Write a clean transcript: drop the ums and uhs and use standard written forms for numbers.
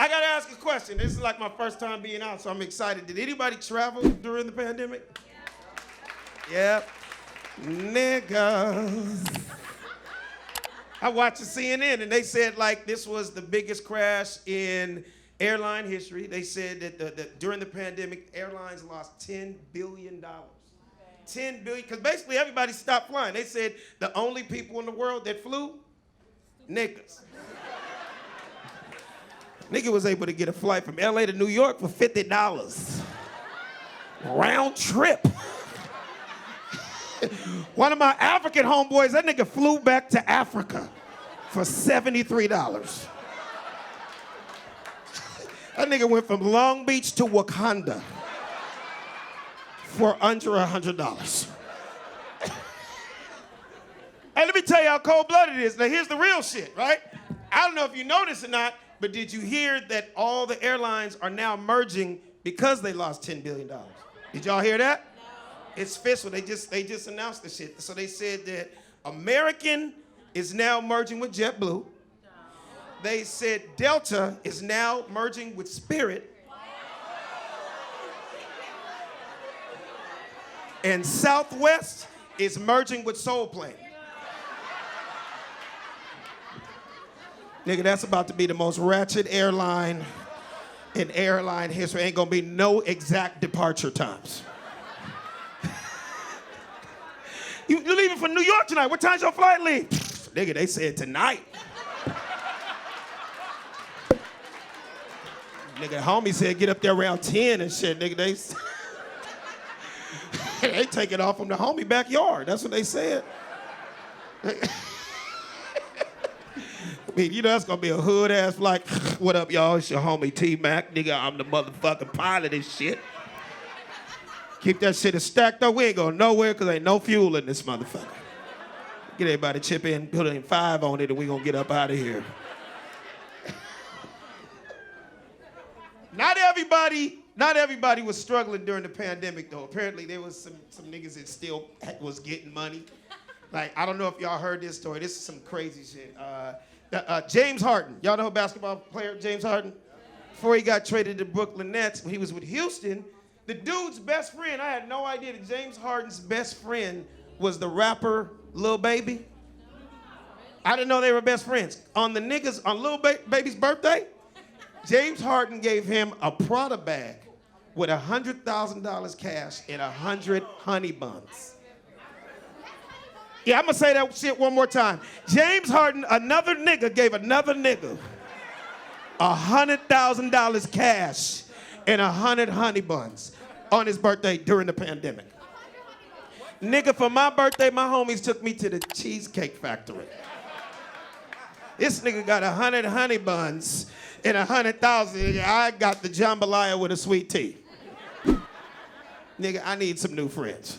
I gotta ask a question. This is like my first time being out, so I'm excited. Did anybody travel during the pandemic? Yep. Niggas. I watched the CNN and they said like this was the biggest crash in airline history. They said that during the pandemic, airlines lost $10 billion. 10 billion, because basically everybody stopped flying. They said the only people in the world that flew, niggas. Nigga was able to get a flight from LA to New York for $50. Round trip. One of my African homeboys, that nigga flew back to Africa for $73. That nigga went from Long Beach to Wakanda for under $100. Hey, let me tell you how cold-blooded it is. Now, here's the real shit, right? I don't know if you know this or not, but did you hear that all the airlines are now merging because they lost $10 billion? Did y'all hear that? It's official. They just announced the shit. So they said that American is now merging with JetBlue. They said Delta is now merging with Spirit. And Southwest is merging with Soul Plane. Nigga, that's about to be the most ratchet airline in airline history. Ain't gonna be no exact departure times. You leaving for New York tonight. What time's your flight leave? Nigga, they said tonight. Nigga, homie said get up there around 10 and shit. Nigga, they take it off from the homie backyard. That's what they said. I mean, you know that's gonna be a hood ass flight. What up, y'all? It's your homie T-Mac. Nigga, I'm the motherfucking pilot and shit. Keep that shit stacked up. We ain't going nowhere because ain't no fuel in this motherfucker. Get everybody chip in, put in 5 on it, and we gonna get up out of here. Not everybody was struggling during the pandemic, though. Apparently, there was some niggas that still was getting money. Like, I don't know if y'all heard this story. This is some crazy shit. James Harden. Y'all know a basketball player, James Harden? Before he got traded to Brooklyn Nets, when he was with Houston, the dude's best friend, I had no idea that James Harden's best friend was the rapper Lil Baby. I didn't know they were best friends. On Lil Baby's birthday, James Harden gave him a Prada bag with $100,000 cash and 100 honey buns. Yeah, I'm gonna say that shit one more time. James Harden, another nigga, gave another nigga $100,000 cash and 100 honey buns on his birthday during the pandemic. Nigga, for my birthday, my homies took me to the Cheesecake Factory. This nigga got 100 honey buns and 100,000. I got the jambalaya with a sweet tea. Nigga, I need some new friends.